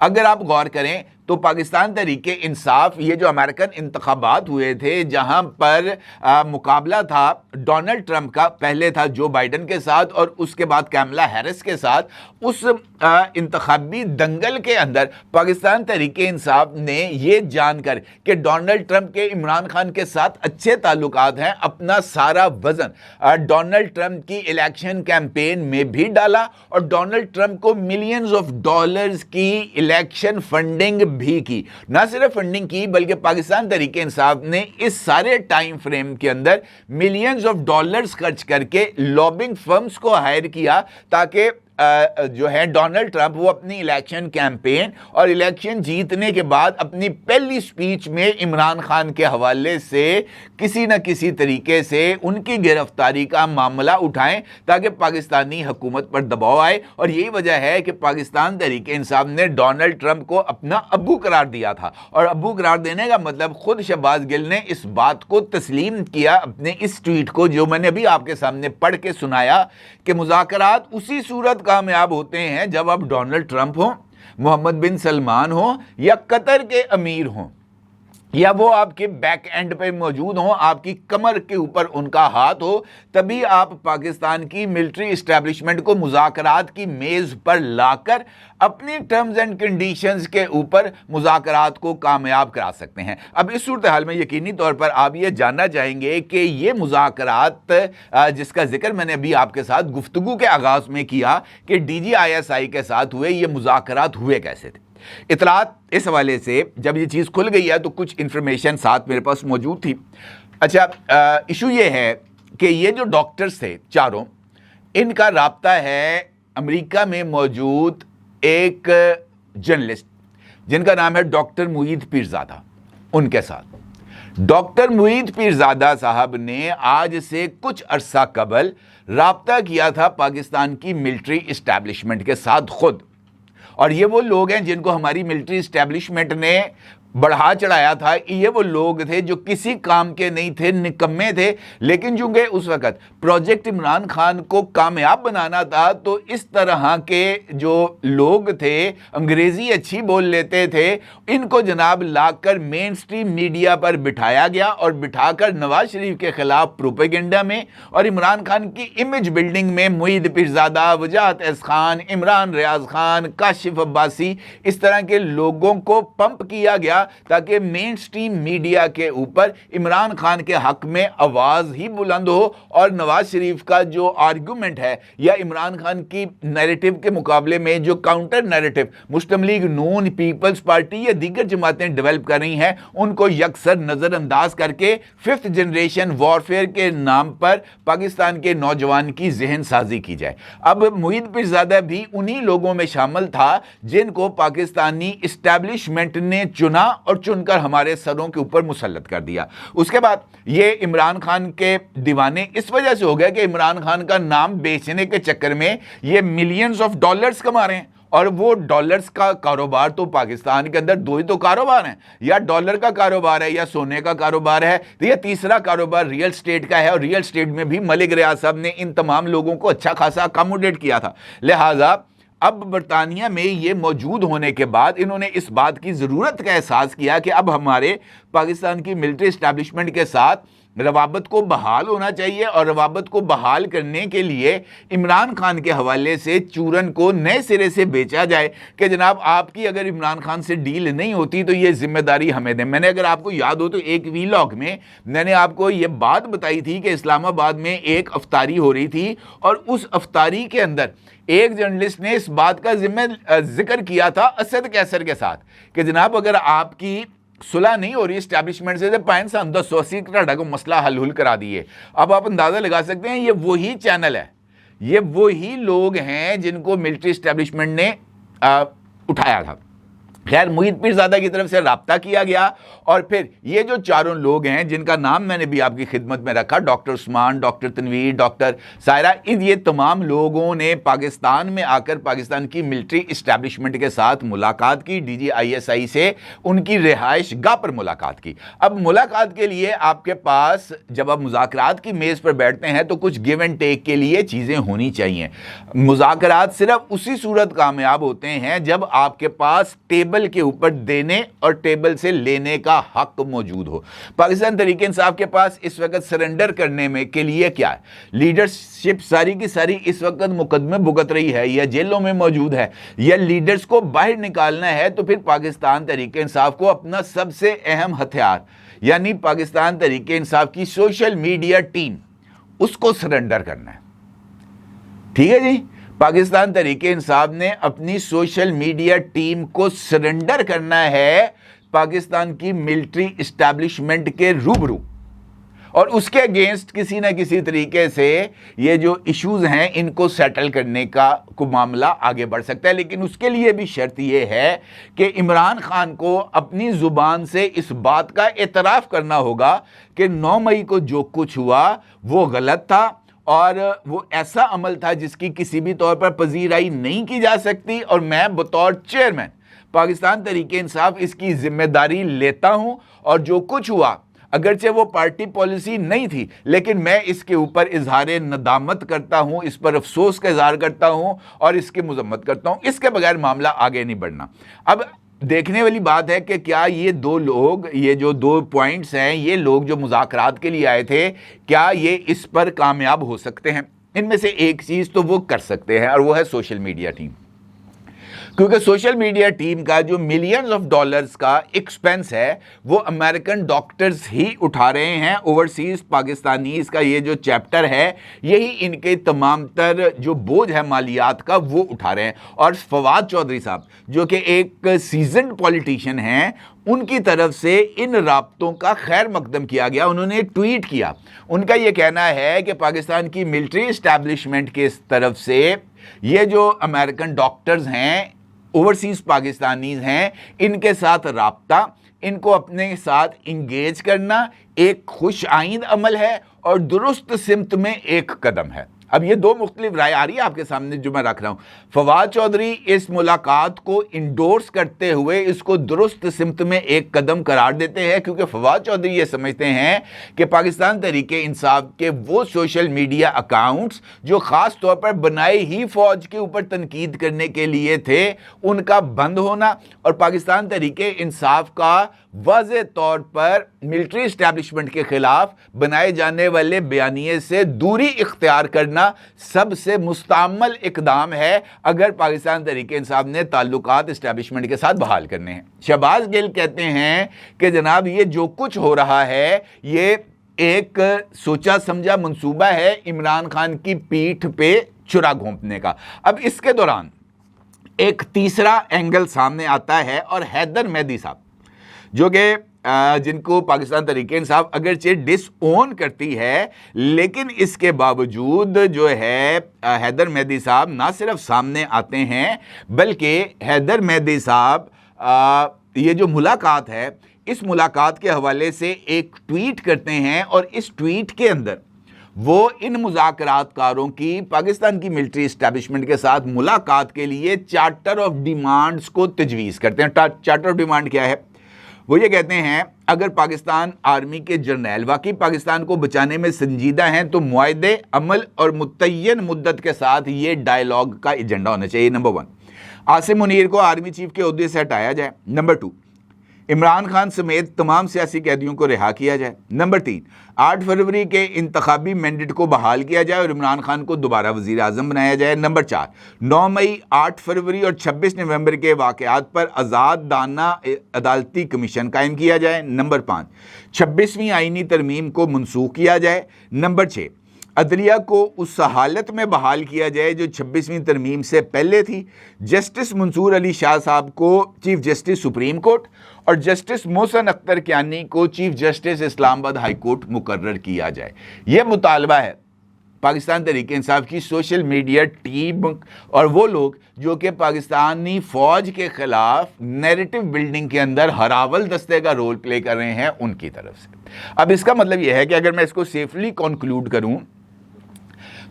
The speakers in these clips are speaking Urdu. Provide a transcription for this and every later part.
اگر آپ غور کریں تو پاکستان تحریک انصاف یہ جو امریکن انتخابات ہوئے تھے جہاں پر مقابلہ تھا ڈونلڈ ٹرمپ کا، پہلے تھا جو بائیڈن کے ساتھ اور اس کے بعد کیملا ہیرس کے ساتھ، اس انتخابی دنگل کے اندر پاکستان تحریک انصاف نے یہ جان کر کہ ڈونلڈ ٹرمپ کے عمران خان کے ساتھ اچھے تعلقات ہیں، اپنا سارا وزن ڈونلڈ ٹرمپ کی الیکشن کیمپین میں بھی ڈالا اور ڈونلڈ ٹرمپ کو ملینز آف ڈالرز کی الیکشن فنڈنگ بھی کی۔ نہ صرف فنڈنگ کی بلکہ پاکستان تحریک انصاف نے اس سارے ٹائم فریم کے اندر ملینز آف ڈالرز خرچ کر کے لابنگ فرمز کو ہائر کیا تاکہ جو ہے ڈونلڈ ٹرمپ وہ اپنی الیکشن کیمپین اور الیکشن جیتنے کے بعد اپنی پہلی سپیچ میں عمران خان کے حوالے سے کسی نہ کسی طریقے سے ان کی گرفتاری کا معاملہ اٹھائیں تاکہ پاکستانی حکومت پر دباؤ آئے، اور یہی وجہ ہے کہ پاکستان تحریک انصاف نے ڈونلڈ ٹرمپ کو اپنا ابو قرار دیا تھا، اور ابو قرار دینے کا مطلب خود شہباز گل نے اس بات کو تسلیم کیا اپنے اس ٹویٹ کو جو میں نے ابھی آپ کے سامنے پڑھ کے سنایا کہ مذاکرات اسی صورت کامیاب ہوتے ہیں جب آپ ڈونلڈ ٹرمپ ہوں، محمد بن سلمان ہوں یا قطر کے امیر ہوں یا وہ آپ کے بیک اینڈ پہ موجود ہوں، آپ کی کمر کے اوپر ان کا ہاتھ ہو، تبھی آپ پاکستان کی ملٹری اسٹیبلشمنٹ کو مذاکرات کی میز پر لا کر اپنی ٹرمز اینڈ کنڈیشنز کے اوپر مذاکرات کو کامیاب کرا سکتے ہیں۔ اب اس صورتحال میں یقینی طور پر آپ یہ جاننا چاہیں گے کہ یہ مذاکرات جس کا ذکر میں نے ابھی آپ کے ساتھ گفتگو کے آغاز میں کیا کہ D G I S I کے ساتھ ہوئے، یہ مذاکرات ہوئے کیسے تھے؟ اطلاعات اس حوالے سے جب یہ چیز کھل گئی ہے تو کچھ انفارمیشن ساتھ میرے پاس موجود تھی۔ اچھا، ایشو یہ ہے کہ یہ جو ڈاکٹرز تھے چاروں، ان کا رابطہ ہے امریکہ میں موجود ایک جرنلسٹ جن کا نام ہے ڈاکٹر معید پیرزادہ، ان کے ساتھ۔ ڈاکٹر معید پیرزادہ صاحب نے آج سے کچھ عرصہ قبل رابطہ کیا تھا پاکستان کی ملٹری اسٹیبلشمنٹ کے ساتھ خود، اور یہ وہ لوگ ہیں جن کو ہماری ملٹری اسٹیبلشمنٹ نے بڑھا چڑھایا تھا۔ یہ وہ لوگ تھے جو کسی کام کے نہیں تھے، نکمے تھے، لیکن چونکہ اس وقت پروجیکٹ عمران خان کو کامیاب بنانا تھا تو اس طرح کے جو لوگ تھے، انگریزی اچھی بول لیتے تھے، ان کو جناب لا کر مین سٹریم میڈیا پر بٹھایا گیا اور بٹھا کر نواز شریف کے خلاف پروپیگنڈا میں اور عمران خان کی امیج بلڈنگ میں معید پیرزادہ، وجاہت احسان خان، عمران ریاض خان، کاشف عباسی، اس طرح کے لوگوں کو پمپ کیا گیا تاکہ مین سٹریم میڈیا کے اوپر عمران خان کے حق میں آواز ہی بلند ہو، اور نواز شریف کا جو آرگومنٹ ہے یا عمران خان کی نیریٹو کے مقابلے میں جو کاؤنٹر نیریٹو مسلم لیگ نون، پیپلز پارٹی یا دیگر جماعتیں ڈیولپ کر رہی ہیں، ان کو یکسر نظر انداز کر کے ففتھ جنریشن وارفیئر کے نام پر پاکستان کے نوجوان کی ذہن سازی کی جائے۔ اب معید پیرزادہ بھی انہی لوگوں میں شامل تھا جن کو پاکستانی اسٹیبلشمنٹ نے چنا اور چن کر ہمارے سروں کے اوپر مسلط کر دیا۔ اس کے بعد یہ عمران خان کے دیوانے اس وجہ سے ہو گئے کہ عمران خان کا نام بیچنے کے چکر میں یہ ملینز آف ڈالرز کما رہے ہیں، اور وہ ڈالرز کا کاروبار تو پاکستان کے اندر دو ہی تو کاروبار ہیں، یا ڈالر کا کاروبار ہے یا سونے کا کاروبار ہے، یا تیسرا کاروبار ریل اسٹیٹ کا ہے، اور ریل اسٹیٹ میں بھی ملک ریاض صاحب نے ان تمام لوگوں کو اچھا خاصا اکاموڈیٹ کیا تھا۔ لہٰذا اب برطانیہ میں یہ موجود ہونے کے بعد انہوں نے اس بات کی ضرورت کا احساس کیا کہ اب ہمارے پاکستان کی ملٹری اسٹیبلشمنٹ کے ساتھ روابط کو بحال ہونا چاہیے، اور روابط کو بحال کرنے کے لیے عمران خان کے حوالے سے چورن کو نئے سرے سے بیچا جائے کہ جناب آپ کی اگر عمران خان سے ڈیل نہیں ہوتی تو یہ ذمہ داری ہمیں دیں۔ میں نے اگر آپ کو یاد ہو تو ایک ویلاگ میں نے آپ کو یہ بات بتائی تھی کہ اسلام آباد میں ایک افطاری ہو رہی تھی، اور اس افطاری کے اندر ایک جرنلسٹ نے اس بات کا ذکر کیا تھا اسد کیسر کے ساتھ کہ جناب اگر آپ کی صلح نہیں ہو رہی اسٹیبلشمنٹ سے پائن سا اندر سوسی کٹاڑا کو مسئلہ حل کرا دیئے۔ اب آپ اندازہ لگا سکتے ہیں یہ وہی چینل ہے، یہ وہی لوگ ہیں جن کو ملٹری اسٹیبلشمنٹ نے اٹھایا تھا۔ خیر محیط پیرزادہ کی طرف سے رابطہ کیا گیا اور پھر یہ جو چاروں لوگ ہیں جن کا نام میں نے بھی آپ کی خدمت میں رکھا، ڈاکٹر عثمان، ڈاکٹر تنویر، ڈاکٹر سائرہ، یہ تمام لوگوں نے پاکستان میں آ کر پاکستان کی ملٹری اسٹیبلشمنٹ کے ساتھ ملاقات کی، D G I S I سے ان کی رہائش گاہ پر ملاقات کی۔ اب ملاقات کے لیے آپ کے پاس جب آپ مذاکرات کی میز پر بیٹھتے ہیں تو کچھ گیو اینڈ ٹیک کے لیے چیزیں ہونی چاہیے۔ مذاکرات صرف اسی صورت کامیاب ہوتے ہیں جب آپ کے پاس ٹیبل کے اوپر دینے اور ٹیبل سے لینے کا حق موجود ہو۔ پاکستان تحریک انصاف کے پاس اس وقت سرنڈر کرنے میں کے لیے کیا ہے؟ لیڈرشپ ساری کی ساری اس وقت مقدمے بھگت رہی ہے یا جیلوں میں موجود ہے، یا لیڈرز کو باہر نکالنا ہے، تو پھر پاکستان تحریک انصاف کو اپنا سب سے اہم ہتھیار یعنی پاکستان تحریک انصاف کی سوشل میڈیا ٹیم اس کو سرنڈر کرنا ہے۔ ٹھیک ہے جی، پاکستان تحریک انصاف نے اپنی سوشل میڈیا ٹیم کو سرنڈر کرنا ہے پاکستان کی ملٹری اسٹیبلشمنٹ کے روبرو، اور اس کے اگینسٹ کسی نہ کسی طریقے سے یہ جو ایشوز ہیں ان کو سیٹل کرنے کا معاملہ آگے بڑھ سکتا ہے۔ لیکن اس کے لیے بھی شرط یہ ہے کہ عمران خان کو اپنی زبان سے اس بات کا اعتراف کرنا ہوگا کہ 9 مئی کو جو کچھ ہوا وہ غلط تھا اور وہ ایسا عمل تھا جس کی کسی بھی طور پر پذیرائی نہیں کی جا سکتی، اور میں بطور چیئرمین پاکستان تحریک انصاف اس کی ذمہ داری لیتا ہوں، اور جو کچھ ہوا اگرچہ وہ پارٹی پالیسی نہیں تھی لیکن میں اس کے اوپر اظہار ندامت کرتا ہوں، اس پر افسوس کا اظہار کرتا ہوں اور اس کی مذمت کرتا ہوں۔ اس کے بغیر معاملہ آگے نہیں بڑھنا۔ اب دیکھنے والی بات ہے کہ کیا یہ دو لوگ، یہ جو 2 پوائنٹس ہیں، یہ لوگ جو مذاکرات کے لیے آئے تھے، کیا یہ اس پر کامیاب ہو سکتے ہیں؟ ان میں سے ایک چیز تو وہ کر سکتے ہیں اور وہ ہے سوشل میڈیا ٹیم، کیونکہ سوشل میڈیا ٹیم کا جو ملینز آف ڈالرز کا ایکسپینس ہے وہ امریکن ڈاکٹرز ہی اٹھا رہے ہیں۔ اوورسیز پاکستانیز کا یہ جو چیپٹر ہے یہی ان کے تمام تر جو بوجھ ہے مالیات کا وہ اٹھا رہے ہیں، اور فواد چودھری صاحب جو کہ ایک سیزنڈ پولیٹیشین ہیں، ان کی طرف سے ان رابطوں کا خیر مقدم کیا گیا۔ انہوں نے ٹویٹ کیا، ان کا یہ کہنا ہے کہ پاکستان کی ملٹری اسٹیبلشمنٹ کی طرف سے یہ جو امریکن ڈاکٹرز ہیں، اوورسیز پاکستانیز ہیں، ان کے ساتھ رابطہ، ان کو اپنے ساتھ انگیج کرنا ایک خوش آئند عمل ہے اور درست سمت میں ایک قدم ہے۔ اب یہ 2 مختلف رائے آ رہی ہے آپ کے سامنے جو میں رکھ رہا ہوں۔ فواد چودھری اس ملاقات کو انڈورس کرتے ہوئے اس کو درست سمت میں ایک قدم قرار دیتے ہیں، کیونکہ فواد چودھری یہ سمجھتے ہیں کہ پاکستان تحریک انصاف کے وہ سوشل میڈیا اکاؤنٹس جو خاص طور پر بنائے ہی فوج کے اوپر تنقید کرنے کے لیے تھے، ان کا بند ہونا اور پاکستان تحریک انصاف کا واضح طور پر ملٹری اسٹیبلشمنٹ کے خلاف بنائے جانے والے بیانیے سے دوری اختیار کرنا سب سے مستعمل اقدام ہے اگر پاکستان تحریک انصاف نے تعلقات اسٹیبلشمنٹ کے ساتھ بحال کرنے ہیں۔ شہباز گل کہتے ہیں کہ جناب یہ جو کچھ ہو رہا ہے یہ ایک سوچا سمجھا منصوبہ ہے عمران خان کی پیٹھ پہ چھرا گھونپنے کا۔ اب اس کے دوران ایک تیسرا اینگل سامنے آتا ہے، اور حیدر مہدی صاحب جو کہ جن کو پاکستان تحریک انصاف اگرچہ ڈس اون کرتی ہے لیکن اس کے باوجود جو ہے حیدر مہدی صاحب نہ صرف سامنے آتے ہیں بلکہ حیدر مہدی صاحب یہ جو ملاقات ہے اس ملاقات کے حوالے سے ایک ٹویٹ کرتے ہیں، اور اس ٹویٹ کے اندر وہ ان مذاکرات کاروں کی پاکستان کی ملٹری اسٹیبلشمنٹ کے ساتھ ملاقات کے لیے چارٹر آف ڈیمانڈز کو تجویز کرتے ہیں۔ چارٹر آف ڈیمانڈ کیا ہے؟ وہ یہ کہتے ہیں اگر پاکستان آرمی کے جرنیل واقعی پاکستان کو بچانے میں سنجیدہ ہیں تو معاہدے عمل اور متعین مدت کے ساتھ یہ ڈائیلاگ کا ایجنڈا ہونا چاہیے۔ نمبر 1، عاصم منیر کو آرمی چیف کے عہدے سے ہٹایا جائے۔ نمبر 2، عمران خان سمیت تمام سیاسی قیدیوں کو رہا کیا جائے۔ نمبر 3، 8 فروری کے انتخابی مینڈیٹ کو بحال کیا جائے اور عمران خان کو دوبارہ وزیر اعظم بنایا جائے۔ نمبر 4، 9 مئی، 8 فروری اور 26 نومبر کے واقعات پر آزاد دانہ عدالتی کمیشن قائم کیا جائے۔ نمبر 5، 26ویں آئینی ترمیم کو منسوخ کیا جائے۔ نمبر 6، عدلیہ کو اس حالت میں بحال کیا جائے جو 26ویں ترمیم سے پہلے تھی۔ جسٹس منصور علی شاہ صاحب کو چیف جسٹس سپریم کورٹ اور جسٹس محسن اختر کیانی کو چیف جسٹس اسلام آباد ہائی کورٹ مقرر کیا جائے۔ یہ مطالبہ ہے پاکستان تحریک انصاف کی سوشل میڈیا ٹیم اور وہ لوگ جو کہ پاکستانی فوج کے خلاف نیریٹو بلڈنگ کے اندر ہراول دستے کا رول پلے کر رہے ہیں ان کی طرف سے۔ اب اس کا مطلب یہ ہے کہ اگر میں اس کو سیفلی کنکلوڈ کروں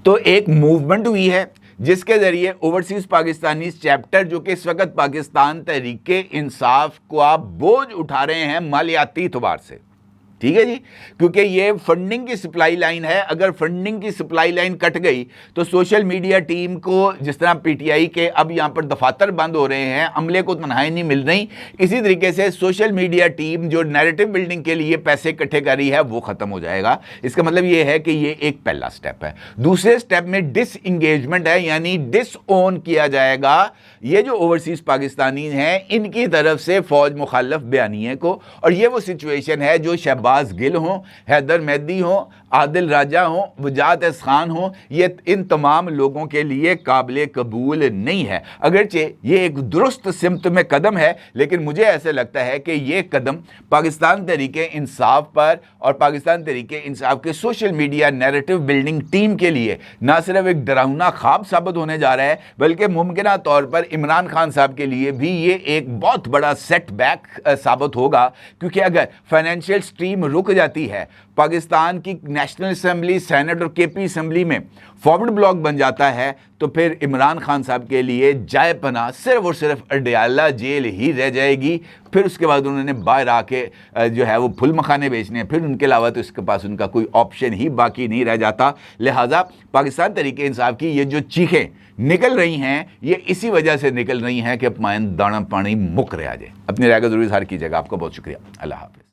تو ایک موومنٹ ہوئی ہے جس کے ذریعے اوورسیز پاکستانی چیپٹر جو کہ اس وقت پاکستان تحریک انصاف کو آپ بوجھ اٹھا رہے ہیں مالیاتی اعتبار سے، ٹھیک ہے جی، کیونکہ یہ فنڈنگ کی سپلائی لائن ہے۔ اگر فنڈنگ کی سپلائی لائن کٹ گئی تو سوشل میڈیا ٹیم کو، جس طرح پی ٹی آئی کے اب یہاں پر دفاتر بند ہو رہے ہیں، عملے کو تنہائی نہیں مل رہی، اسی طریقے سے سوشل میڈیا ٹیم جو نیریٹو بلڈنگ کے لیے پیسے اکٹھے کر رہی ہے وہ ختم ہو جائے گا۔ اس کا مطلب یہ ہے کہ یہ ایک پہلا سٹیپ ہے۔ دوسرے سٹیپ میں ڈس انگیجمنٹ ہے، یعنی ڈس اون کیا جائے گا یہ جو اوورسیز پاکستانی ہیں ان کی طرف سے فوج مخالف بیانیے کو، اور یہ وہ سچویشن ہے جو شہباز گل ہوں، حیدر مہدی ہوں، عادل راجہ ہوں، وجاہت احسان خان ہوں، یہ ان تمام لوگوں کے لیے قابل قبول نہیں ہے۔ اگرچہ یہ ایک درست سمت میں قدم ہے، لیکن مجھے ایسے لگتا ہے کہ یہ قدم پاکستان تحریک انصاف پر اور پاکستان تحریک انصاف کے social media narrative building team کے لیے نہ صرف ایک ڈراؤنا خواب ثابت ہونے جا رہا ہے، بلکہ ممکنہ طور پر عمران خان صاحب کے لیے بھی یہ ایک بہت بڑا سیٹ بیک ثابت ہوگا، کیونکہ اگر فائنینشیل سٹریم رک جاتی ہے، پاکستان کی نیشنل اسمبلی، سینٹ اور کے پی اسمبلی میں فارورڈ بلاک بن جاتا ہے، تو پھر عمران خان صاحب کے لیے جائے پناہ صرف اور صرف اڈیالہ جیل ہی رہ جائے گی۔ پھر اس کے بعد انہوں نے باہر آ کے جو ہے وہ پھول مکھانے بیچنے ہیں، پھر ان کے علاوہ تو اس کے پاس ان کا کوئی آپشن ہی باقی نہیں رہ جاتا۔ لہٰذا پاکستان تحریک انصاف کی یہ جو چیخیں نکل رہی ہیں یہ اسی وجہ سے نکل رہی ہیں کہ پائیں دانا پانی مک رہا جائے۔ اپنی رائے کا ضرور اظہار کیجیے گا۔ آپ کا بہت شکریہ۔ اللہ حافظ۔